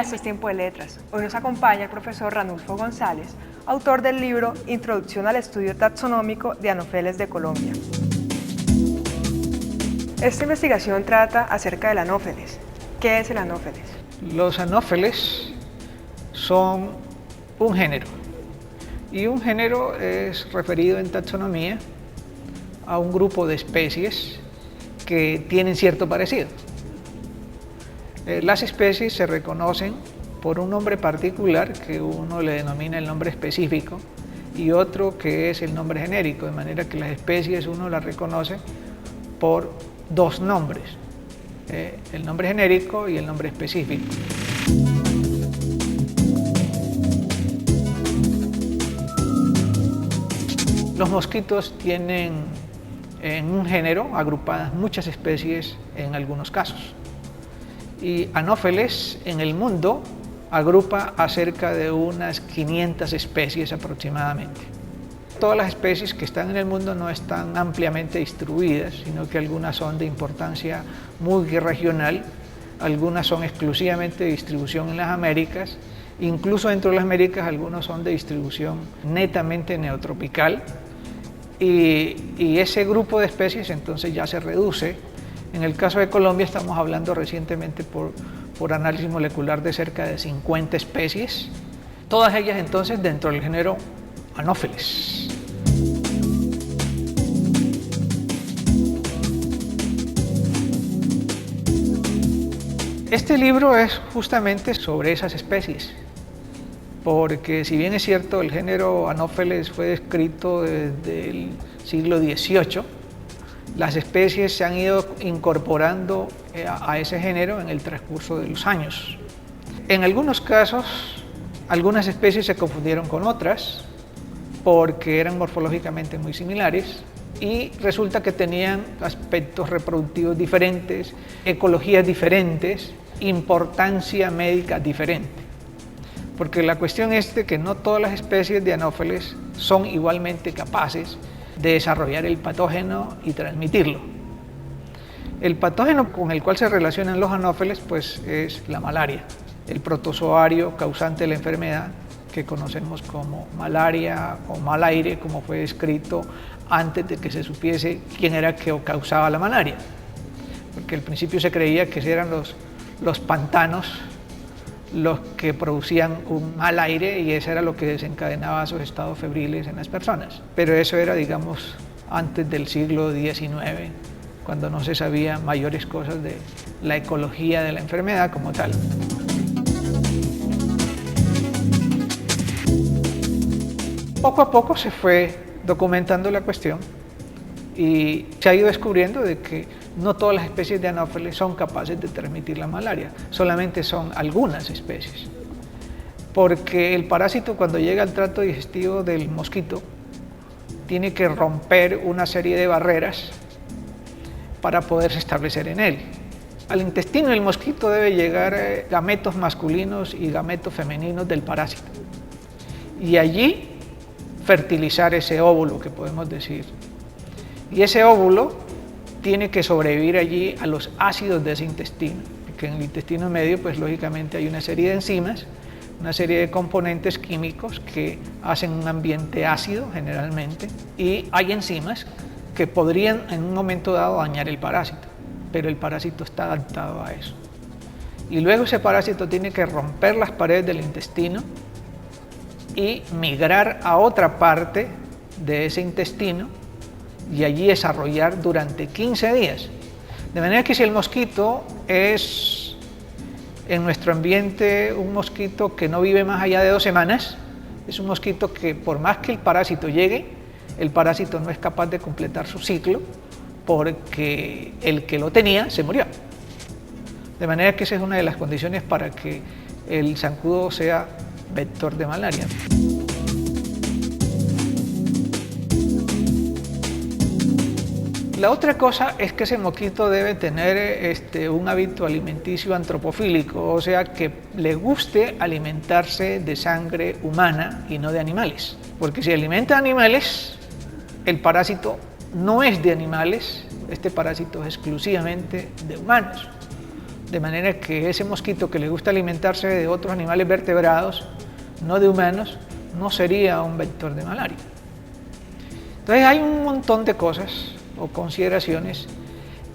esto es Tiempo de Letras. Hoy nos acompaña el profesor Ranulfo González, autor del libro Introducción al estudio taxonómico de anófeles de Colombia. Esta investigación trata acerca del anófeles. ¿Qué es el anófeles? Los anófeles son un género, y un género es referido en taxonomía a un grupo de especies que tienen cierto parecido. Las especies se reconocen por un nombre particular que uno le denomina el nombre específico y otro que es el nombre genérico, de manera que las especies uno las reconoce por dos nombres, el nombre genérico y el nombre específico. Los mosquitos tienen en un género agrupadas muchas especies en algunos casos. Y anófeles en el mundo agrupa a cerca de unas 500 especies aproximadamente. Todas las especies que están en el mundo no están ampliamente distribuidas, sino que algunas son de importancia muy regional, algunas son exclusivamente de distribución en las Américas, incluso dentro de las Américas algunos son de distribución netamente neotropical, y ese grupo de especies entonces ya se reduce. En el caso de Colombia estamos hablando recientemente por análisis molecular de cerca de 50 especies, todas ellas entonces dentro del género Anopheles. Este libro es justamente sobre esas especies, porque si bien es cierto el género Anopheles fue descrito desde el siglo XVIII, las especies se han ido incorporando a ese género en el transcurso de los años. En algunos casos, algunas especies se confundieron con otras porque eran morfológicamente muy similares y resulta que tenían aspectos reproductivos diferentes, ecologías diferentes, importancia médica diferente. Porque la cuestión es de que no todas las especies de anófeles son igualmente capaces de desarrollar el patógeno y transmitirlo. El patógeno con el cual se relacionan los anófeles pues es la malaria, el protozoario causante de la enfermedad que conocemos como malaria o mal aire, como fue descrito antes de que se supiese quién era que causaba la malaria, porque al principio se creía que eran los pantanos los que producían un mal aire y eso era lo que desencadenaba esos estados febriles en las personas. Pero eso era, digamos, antes del siglo XIX, cuando no se sabía mayores cosas de la ecología de la enfermedad como tal. Poco a poco se fue documentando la cuestión y se ha ido descubriendo de que no todas las especies de anófeles son capaces de transmitir la malaria, solamente son algunas especies. Porque el parásito cuando llega al tracto digestivo del mosquito tiene que romper una serie de barreras para poderse establecer en él. Al intestino del mosquito debe llegar gametos masculinos y gametos femeninos del parásito. Y allí fertilizar ese óvulo que podemos decir. Y ese óvulo tiene que sobrevivir allí a los ácidos de ese intestino, porque en el intestino medio pues lógicamente hay una serie de enzimas, una serie de componentes químicos que hacen un ambiente ácido generalmente, y hay enzimas que podrían en un momento dado dañar el parásito, pero el parásito está adaptado a eso. Y luego ese parásito tiene que romper las paredes del intestino y migrar a otra parte de ese intestino y allí desarrollar durante 15 días. De manera que si el mosquito es en nuestro ambiente un mosquito que no vive más allá de 2 semanas, es un mosquito que por más que el parásito llegue, el parásito no es capaz de completar su ciclo porque el que lo tenía se murió. De manera que esa es una de las condiciones para que el zancudo sea vector de malaria. La otra cosa es que ese mosquito debe tener un hábito alimenticio antropofílico, o sea, que le guste alimentarse de sangre humana y no de animales. Porque si alimenta animales, el parásito no es de animales, este parásito es exclusivamente de humanos. De manera que ese mosquito que le gusta alimentarse de otros animales vertebrados, no de humanos, no sería un vector de malaria. Entonces hay un montón de cosas o consideraciones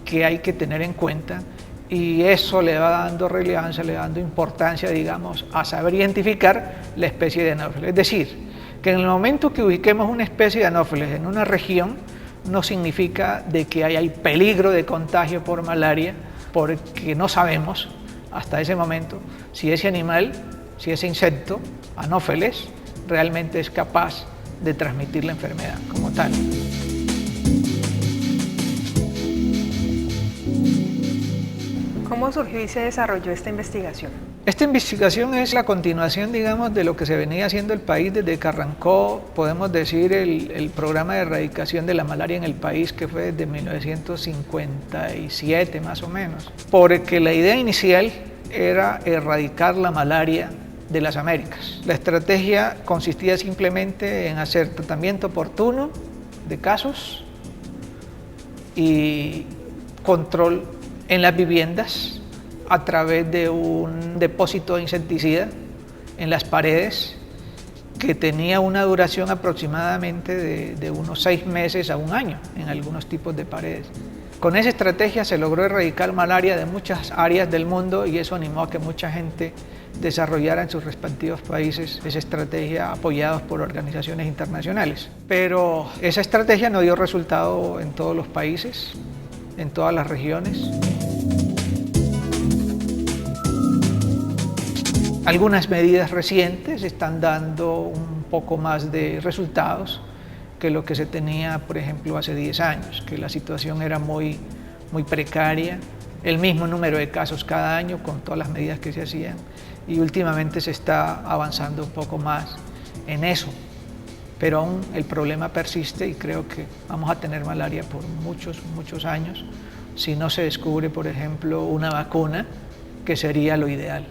que hay que tener en cuenta y eso le va dando relevancia, le va dando importancia, digamos, a saber identificar la especie de Anopheles. Es decir, que en el momento que ubiquemos una especie de Anopheles en una región, no significa de que hay peligro de contagio por malaria, porque no sabemos hasta ese momento si ese animal, si ese insecto, Anopheles, realmente es capaz de transmitir la enfermedad como tal. ¿Cómo surgió y se desarrolló esta investigación? Esta investigación es la continuación, digamos, de lo que se venía haciendo el país desde que arrancó, podemos decir, el programa de erradicación de la malaria en el país, que fue desde 1957 más o menos, porque la idea inicial era erradicar la malaria de las Américas. La estrategia consistía simplemente en hacer tratamiento oportuno de casos y control en las viviendas a través de un depósito de insecticida en las paredes que tenía una duración aproximadamente de unos 6 meses a 1 año en algunos tipos de paredes. Con esa estrategia se logró erradicar malaria de muchas áreas del mundo y eso animó a que mucha gente desarrollara en sus respectivos países esa estrategia apoyados por organizaciones internacionales. Pero esa estrategia no dio resultado en todos los países, en todas las regiones. Algunas medidas recientes están dando un poco más de resultados que lo que se tenía, por ejemplo, hace 10 años, que la situación era muy precaria, el mismo número de casos cada año con todas las medidas que se hacían y últimamente se está avanzando un poco más en eso, pero aún el problema persiste y creo que vamos a tener malaria por muchos años si no se descubre, por ejemplo, una vacuna, que sería lo ideal.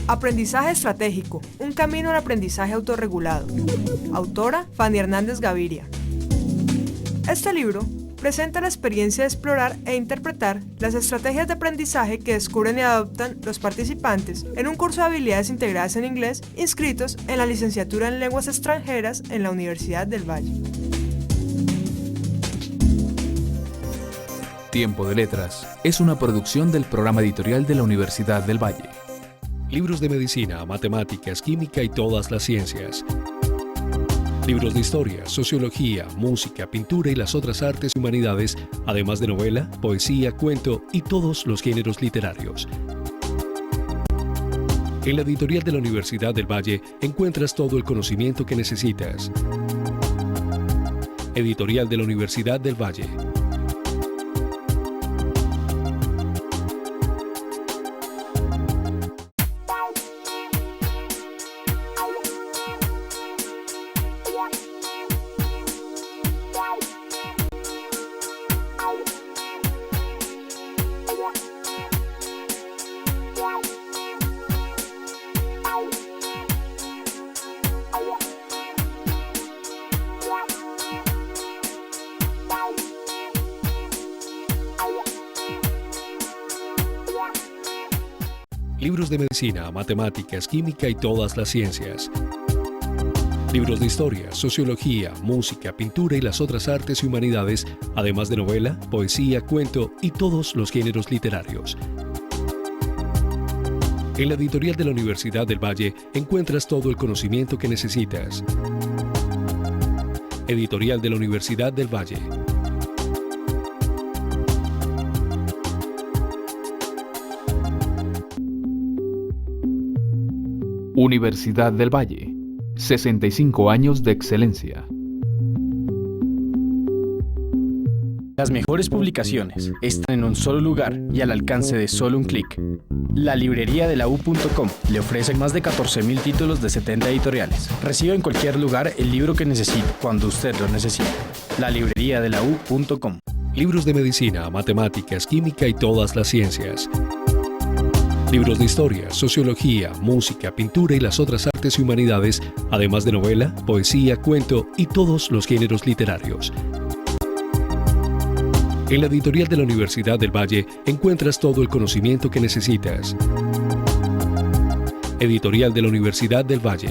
Aprendizaje estratégico, un camino al aprendizaje autorregulado. Autora Fanny Hernández Gaviria. Este libro presenta la experiencia de explorar e interpretar las estrategias de aprendizaje que descubren y adoptan los participantes en un curso de habilidades integradas en inglés inscritos en la licenciatura en lenguas extranjeras en la Universidad del Valle. Tiempo de Letras es una producción del programa editorial de la Universidad del Valle. Libros de medicina, matemáticas, química y todas las ciencias. Libros de historia, sociología, música, pintura y las otras artes y humanidades, además de novela, poesía, cuento y todos los géneros literarios. En la editorial de la Universidad del Valle encuentras todo el conocimiento que necesitas. Editorial de la Universidad del Valle. Libros de medicina, matemáticas, química y todas las ciencias. Libros de historia, sociología, música, pintura y las otras artes y humanidades, además de novela, poesía, cuento y todos los géneros literarios. En la editorial de la Universidad del Valle encuentras todo el conocimiento que necesitas. Editorial de la Universidad del Valle. Universidad del Valle, 65 años de excelencia. Las mejores publicaciones están en un solo lugar y al alcance de solo un clic. La librería de la U.com le ofrece más de 14.000 títulos de 70 editoriales. Recibe en cualquier lugar el libro que necesite, cuando usted lo necesite. La librería de la U.com. Libros de medicina, matemáticas, química y todas las ciencias. Libros de historia, sociología, música, pintura y las otras artes y humanidades, además de novela, poesía, cuento y todos los géneros literarios. En la editorial de la Universidad del Valle encuentras todo el conocimiento que necesitas. Editorial de la Universidad del Valle.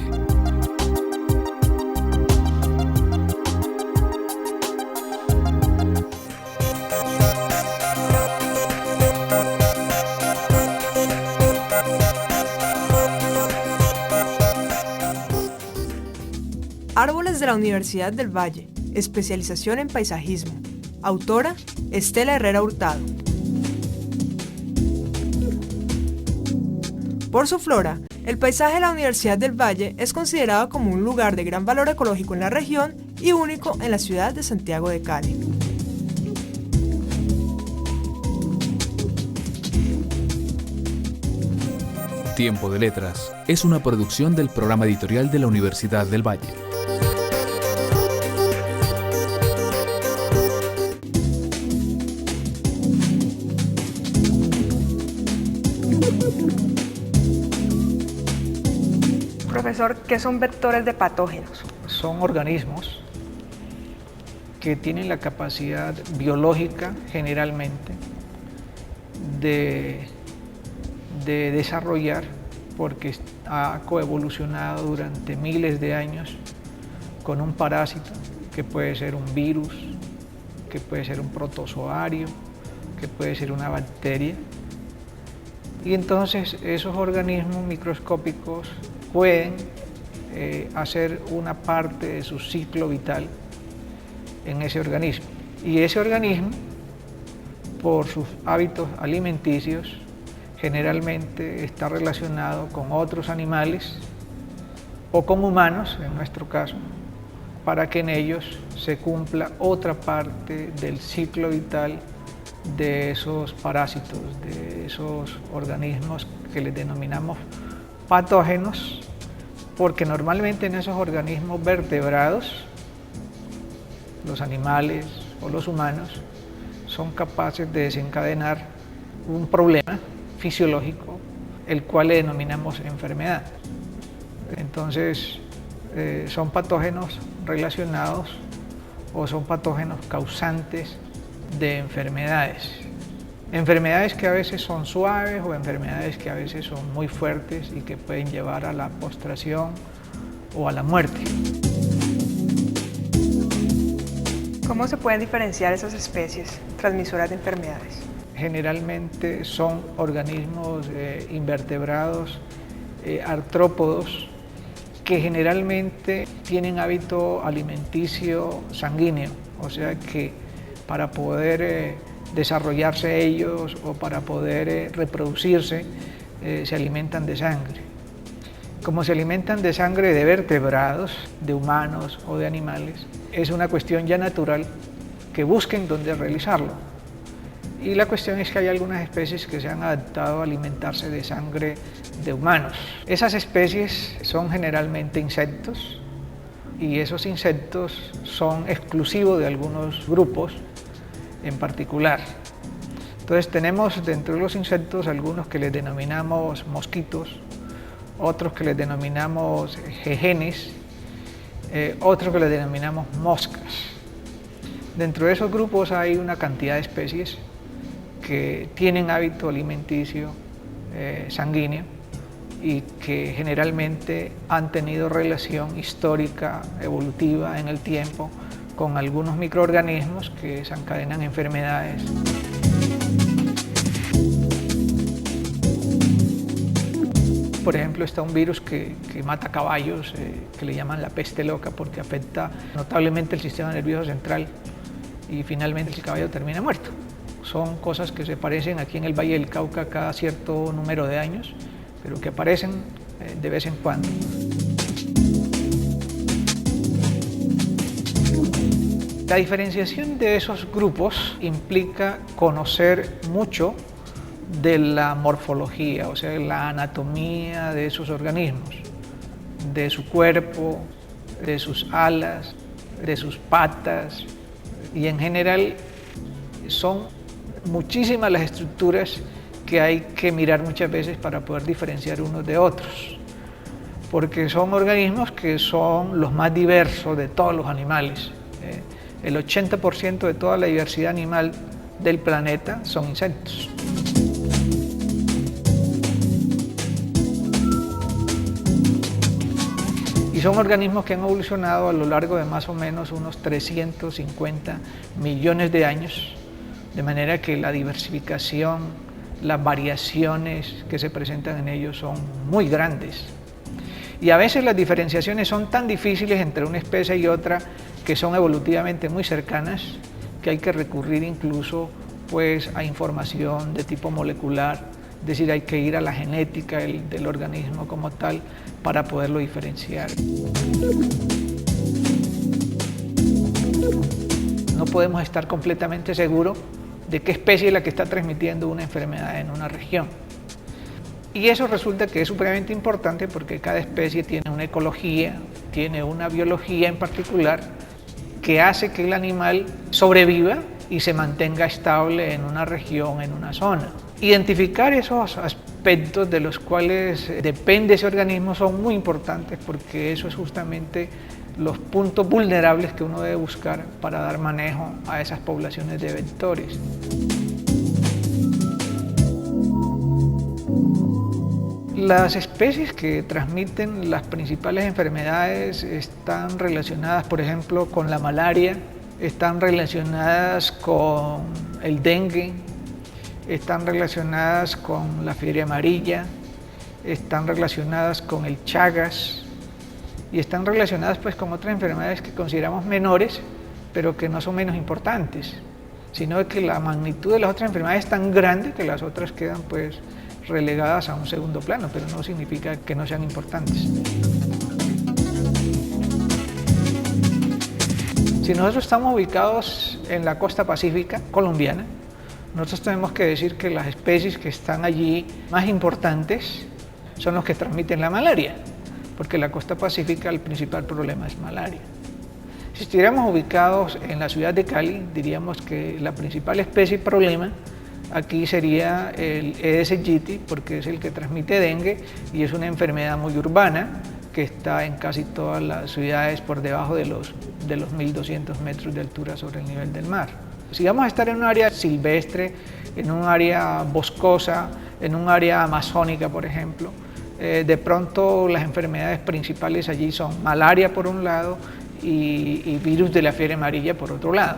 Árboles de la Universidad del Valle, especialización en paisajismo. Autora, Estela Herrera Hurtado. Por su flora, el paisaje de la Universidad del Valle es considerado como un lugar de gran valor ecológico en la región y único en la ciudad de Santiago de Cali. Tiempo de Letras es una producción del programa editorial de la Universidad del Valle. Profesor, ¿qué son vectores de patógenos? Son organismos que tienen la capacidad biológica, generalmente, de desarrollar, porque ha coevolucionado durante miles de años con un parásito, que puede ser un virus, que puede ser un protozoario, que puede ser una bacteria. Y entonces esos organismos microscópicos pueden hacer una parte de su ciclo vital en ese organismo. Y ese organismo, por sus hábitos alimenticios, generalmente está relacionado con otros animales o con humanos, en nuestro caso, para que en ellos se cumpla otra parte del ciclo vital de esos parásitos, de esos organismos que les denominamos patógenos, porque normalmente en esos organismos vertebrados, los animales o los humanos son capaces de desencadenar un problema fisiológico, el cual le denominamos enfermedad. Entonces, son patógenos relacionados o son patógenos causantes de enfermedades. Enfermedades que a veces son suaves o enfermedades que a veces son muy fuertes y que pueden llevar a la postración o a la muerte. ¿Cómo se pueden diferenciar esas especies transmisoras de enfermedades? Generalmente son organismos invertebrados, artrópodos, que generalmente tienen hábito alimenticio sanguíneo, o sea que para poder desarrollarse ellos o para poder reproducirse se alimentan de sangre. Como se alimentan de sangre de vertebrados, de humanos o de animales, es una cuestión ya natural que busquen dónde realizarlo. Y la cuestión es que hay algunas especies que se han adaptado a alimentarse de sangre de humanos. Esas especies son generalmente insectos y esos insectos son exclusivos de algunos grupos en particular. Entonces tenemos dentro de los insectos algunos que les denominamos mosquitos, otros que les denominamos jejenes, otros que les denominamos moscas. Dentro de esos grupos hay una cantidad de especies que tienen hábito alimenticio sanguíneo y que generalmente han tenido relación histórica, evolutiva en el tiempo con algunos microorganismos que desencadenan enfermedades. Por ejemplo, está un virus que mata caballos, que le llaman la peste loca, porque afecta notablemente el sistema nervioso central y finalmente el caballo termina muerto. Son cosas que se parecen aquí en el Valle del Cauca cada cierto número de años, pero que aparecen de vez en cuando. La diferenciación de esos grupos implica conocer mucho de la morfología, o sea, la anatomía de esos organismos, de su cuerpo, de sus alas, de sus patas, y en general son muchísimas las estructuras que hay que mirar muchas veces para poder diferenciar unos de otros, porque son organismos que son los más diversos de todos los animales. El 80% de toda la diversidad animal del planeta son insectos. Y son organismos que han evolucionado a lo largo de más o menos unos 350 millones de años, de manera que la diversificación, las variaciones que se presentan en ellos son muy grandes. Y a veces las diferenciaciones son tan difíciles entre una especie y otra que son evolutivamente muy cercanas, que hay que recurrir incluso pues, a información de tipo molecular, es decir, hay que ir a la genética del organismo como tal para poderlo diferenciar. No podemos estar completamente seguros de qué especie es la que está transmitiendo una enfermedad en una región. Y eso resulta que es supremamente importante porque cada especie tiene una ecología, tiene una biología en particular que hace que el animal sobreviva y se mantenga estable en una región, en una zona. Identificar esos aspectos de los cuales depende ese organismo son muy importantes porque eso es justamente los puntos vulnerables que uno debe buscar para dar manejo a esas poblaciones de vectores. Las especies que transmiten las principales enfermedades están relacionadas, por ejemplo, con la malaria, están relacionadas con el dengue, están relacionadas con la fiebre amarilla, están relacionadas con el Chagas y están relacionadas pues con otras enfermedades que consideramos menores, pero que no son menos importantes, sino que la magnitud de las otras enfermedades es tan grande que las otras quedan pues relegadas a un segundo plano, pero no significa que no sean importantes. Si nosotros estamos ubicados en la costa pacífica colombiana, nosotros tenemos que decir que las especies que están allí más importantes son los que transmiten la malaria, porque en la costa pacífica el principal problema es malaria. Si estuviéramos ubicados en la ciudad de Cali, diríamos que la principal especie problema aquí sería el Aedes aegypti, porque es el que transmite dengue y es una enfermedad muy urbana que está en casi todas las ciudades por debajo de los 1.200 metros de altura sobre el nivel del mar. Si vamos a estar en un área silvestre, en un área boscosa, en un área amazónica, por ejemplo, de pronto las enfermedades principales allí son malaria por un lado y virus de la fiebre amarilla por otro lado.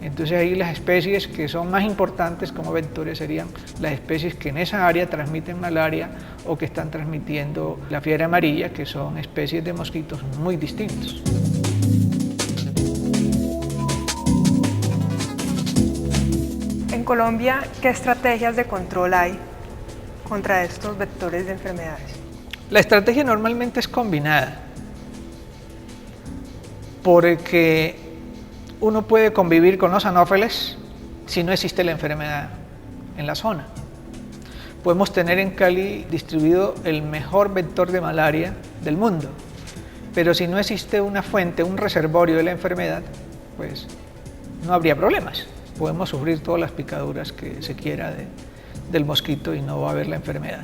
Entonces ahí las especies que son más importantes como vectores serían las especies que en esa área transmiten malaria o que están transmitiendo la fiebre amarilla, que son especies de mosquitos muy distintos. En Colombia, ¿qué estrategias de control hay contra estos vectores de enfermedades? La estrategia normalmente es combinada, porque uno puede convivir con los anófeles si no existe la enfermedad en la zona. Podemos tener en Cali distribuido el mejor vector de malaria del mundo, pero si no existe una fuente, un reservorio de la enfermedad, pues no habría problemas. Podemos sufrir todas las picaduras que se quiera del mosquito y no va a haber la enfermedad.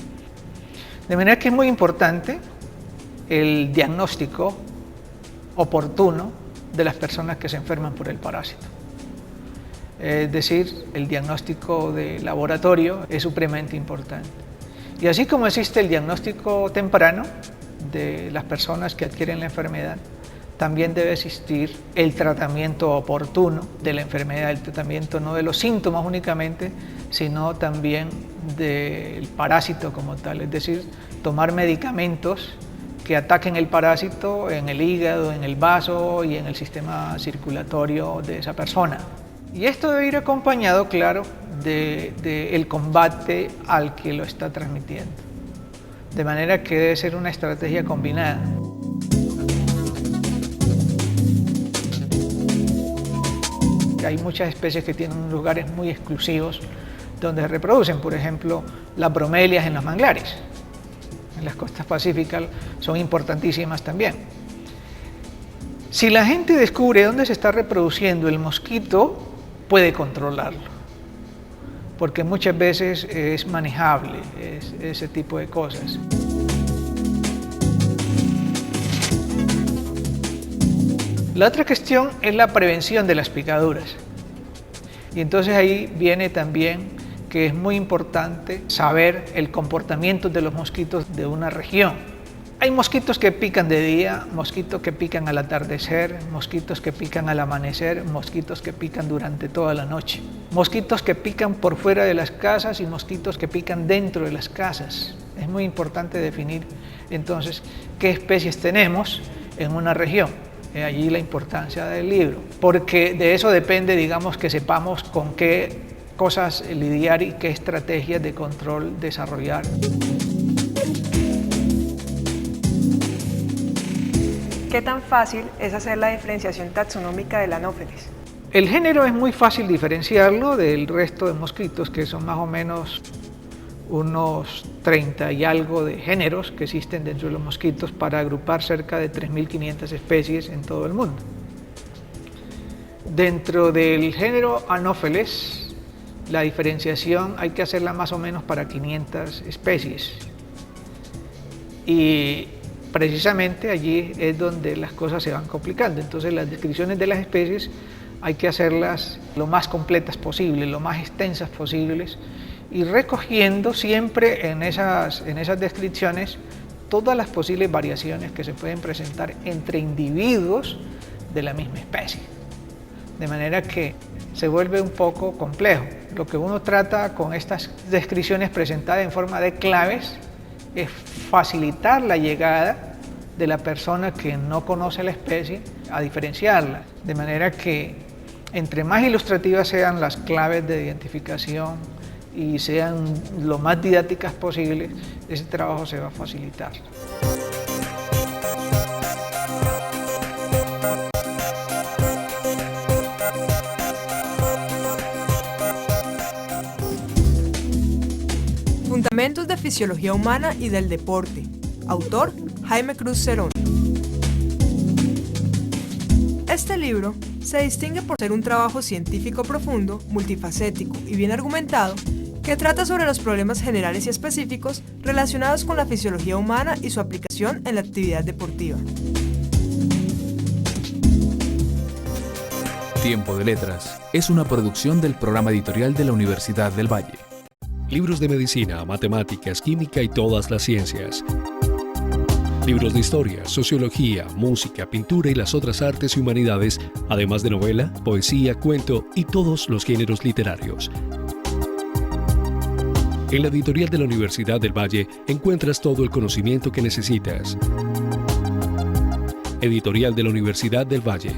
De manera que es muy importante el diagnóstico oportuno de las personas que se enferman por el parásito. Es decir, el diagnóstico de laboratorio es supremamente importante. Y así como existe el diagnóstico temprano de las personas que adquieren la enfermedad, también debe existir el tratamiento oportuno de la enfermedad, el tratamiento no de los síntomas únicamente, sino también del parásito como tal, es decir, tomar medicamentos que ataquen el parásito en el hígado, en el vaso y en el sistema circulatorio de esa persona. Y esto debe ir acompañado, claro, del combate al que lo está transmitiendo. De manera que debe ser una estrategia combinada. Hay muchas especies que tienen lugares muy exclusivos donde se reproducen, por ejemplo, las bromelias en los manglares. En las costas pacíficas son importantísimas también. Si la gente descubre dónde se está reproduciendo el mosquito, puede controlarlo. porque muchas veces es manejable ese tipo de cosas. La otra cuestión es la prevención de las picaduras. Y entonces ahí viene también que es muy importante saber el comportamiento de los mosquitos de una región. Hay mosquitos que pican de día, mosquitos que pican al atardecer, mosquitos que pican al amanecer, mosquitos que pican durante toda la noche. Mosquitos que pican por fuera de las casas y mosquitos que pican dentro de las casas. Es muy importante definir entonces qué especies tenemos en una región. Allí la importancia del libro, porque de eso depende, digamos, que sepamos con qué cosas lidiar y qué estrategias de control desarrollar. ¿Qué tan fácil es hacer la diferenciación taxonómica del Anopheles? El género es muy fácil diferenciarlo del resto de mosquitos, que son más o menos unos 30 y algo de géneros que existen dentro de los mosquitos para agrupar cerca de 3.500 especies en todo el mundo. Dentro del género Anopheles, la diferenciación hay que hacerla más o menos para 500 especies. Y precisamente allí es donde las cosas se van complicando. Entonces las descripciones de las especies hay que hacerlas lo más completas posible, lo más extensas posibles, y recogiendo siempre en esas descripciones todas las posibles variaciones que se pueden presentar entre individuos de la misma especie. De manera que se vuelve un poco complejo. Lo que uno trata con estas descripciones presentadas en forma de claves es facilitar la llegada de la persona que no conoce la especie a diferenciarla. De manera que entre más ilustrativas sean las claves de identificación y sean lo más didácticas posibles, ese trabajo se va a facilitar. Fundamentos de Fisiología Humana y del Deporte. Autor, Jaime Cruz Cerón. Este libro se distingue por ser un trabajo científico profundo, multifacético y bien argumentado, que trata sobre los problemas generales y específicos relacionados con la fisiología humana y su aplicación en la actividad deportiva. Tiempo de Letras es una producción del programa editorial de la Universidad del Valle. Libros de medicina, matemáticas, química y todas las ciencias. Libros de historia, sociología, música, pintura y las otras artes y humanidades, además de novela, poesía, cuento y todos los géneros literarios. En la editorial de la Universidad del Valle encuentras todo el conocimiento que necesitas. Editorial de la Universidad del Valle.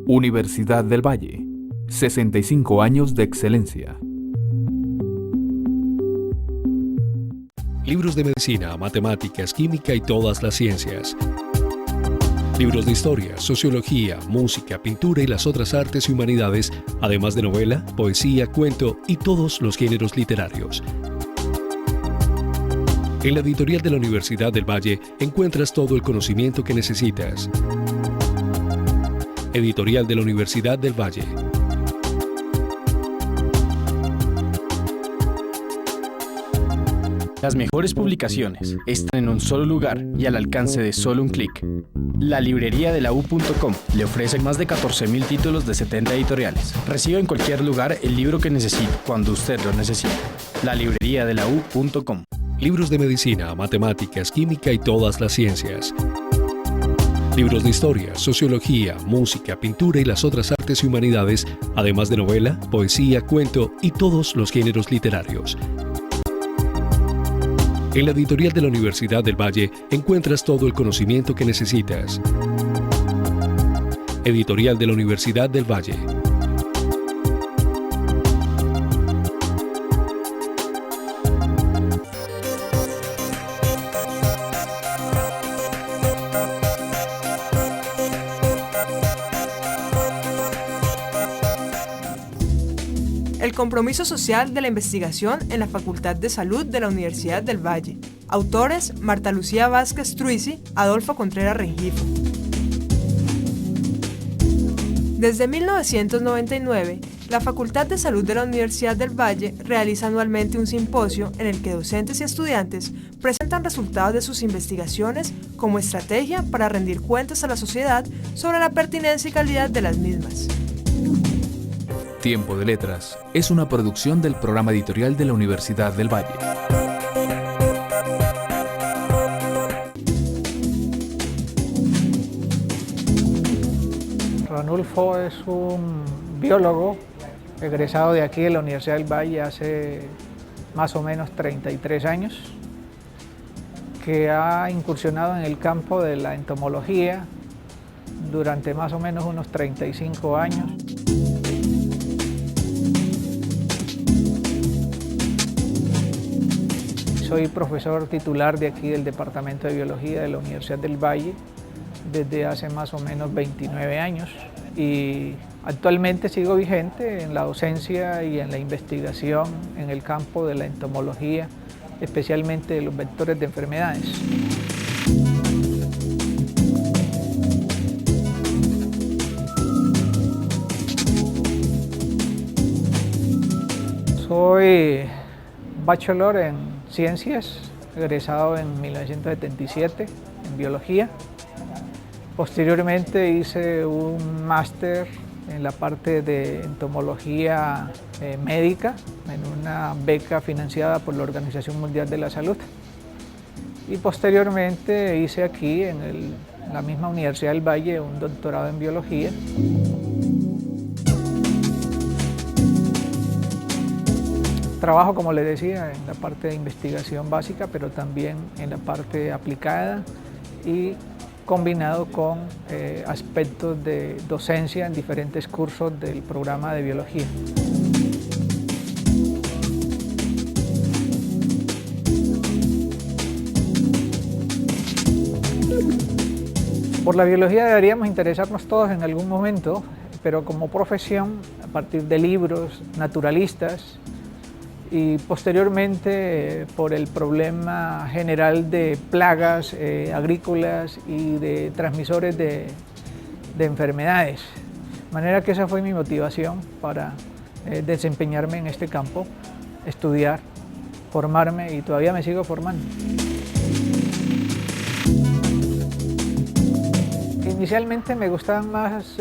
Universidad del Valle, 65 años de excelencia. Libros de medicina, matemáticas, química y todas las ciencias. Libros de historia, sociología, música, pintura y las otras artes y humanidades, además de novela, poesía, cuento y todos los géneros literarios. En la editorial de la Universidad del Valle encuentras todo el conocimiento que necesitas. Editorial de la Universidad del Valle. Las mejores publicaciones están en un solo lugar y al alcance de solo un clic. La librería de la U.com le ofrece más de 14.000 títulos de 70 editoriales. Reciba en cualquier lugar el libro que necesite, cuando usted lo necesite. La librería de la U.com. Libros de medicina, matemáticas, química y todas las ciencias. Libros de historia, sociología, música, pintura y las otras artes y humanidades, además de novela, poesía, cuento y todos los géneros literarios. En la editorial de la Universidad del Valle encuentras todo el conocimiento que necesitas. editorial de la Universidad del Valle. El compromiso social de la investigación en la Facultad de Salud de la Universidad del Valle. Autores: Marta Lucía Vázquez Truisi, Adolfo Contreras Rengifo. Desde 1999, la Facultad de Salud de la Universidad del Valle realiza anualmente un simposio en el que docentes y estudiantes presentan resultados de sus investigaciones como estrategia para rendir cuentas a la sociedad sobre la pertinencia y calidad de las mismas. Tiempo de Letras es una producción del programa editorial de la Universidad del Valle. Ranulfo es un biólogo egresado de aquí de la Universidad del Valle hace más o menos 33 años, que ha incursionado en el campo de la entomología durante más o menos unos 35 años. Soy profesor titular de aquí del Departamento de Biología de la Universidad del Valle desde hace más o menos 29 años y actualmente sigo vigente en la docencia y en la investigación en el campo de la entomología, especialmente de los vectores de enfermedades. Soy bachelor en Ciencias, egresado en 1977 en Biología. Posteriormente hice un máster en la parte de entomología médica en una beca financiada por la Organización Mundial de la Salud. Y posteriormente hice aquí en la misma Universidad del Valle un doctorado en Biología. Trabajo, como les decía, en la parte de investigación básica, pero también en la parte aplicada y combinado con aspectos de docencia en diferentes cursos del programa de biología. Por la biología deberíamos interesarnos todos en algún momento, pero como profesión, a partir de libros naturalistas, y posteriormente por el problema general de plagas agrícolas y de transmisores de enfermedades. De manera que esa fue mi motivación para desempeñarme en este campo, estudiar, formarme y todavía me sigo formando. Inicialmente me gustaban más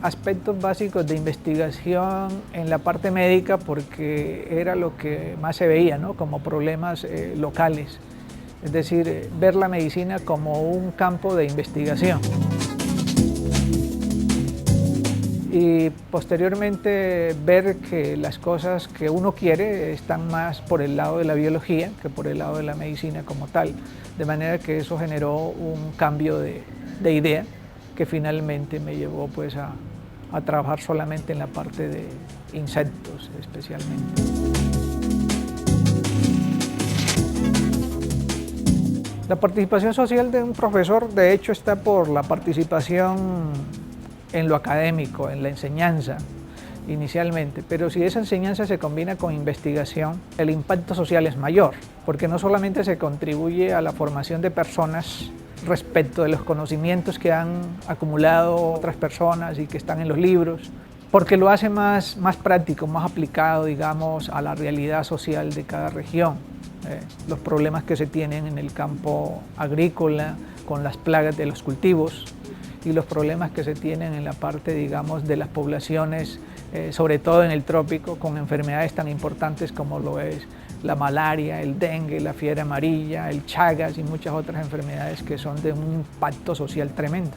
aspectos básicos de investigación en la parte médica porque era lo que más se veía, ¿no? Como problemas locales, es decir, ver la medicina como un campo de investigación. Y posteriormente ver que las cosas que uno quiere están más por el lado de la biología que por el lado de la medicina como tal, de manera que eso generó un cambio de idea que finalmente me llevó pues a trabajar solamente en la parte de insectos especialmente. La participación social de un profesor de hecho está por la participación en lo académico, en la enseñanza inicialmente, pero si esa enseñanza se combina con investigación, el impacto social es mayor, porque no solamente se contribuye a la formación de personas respecto de los conocimientos que han acumulado otras personas y que están en los libros, porque lo hace más práctico, más aplicado, digamos, a la realidad social de cada región. Los problemas que se tienen en el campo agrícola, con las plagas de los cultivos, y los problemas que se tienen en la parte, digamos, de las poblaciones, sobre todo en el trópico, con enfermedades tan importantes como lo es la malaria, el dengue, la fiebre amarilla, el Chagas y muchas otras enfermedades que son de un impacto social tremendo.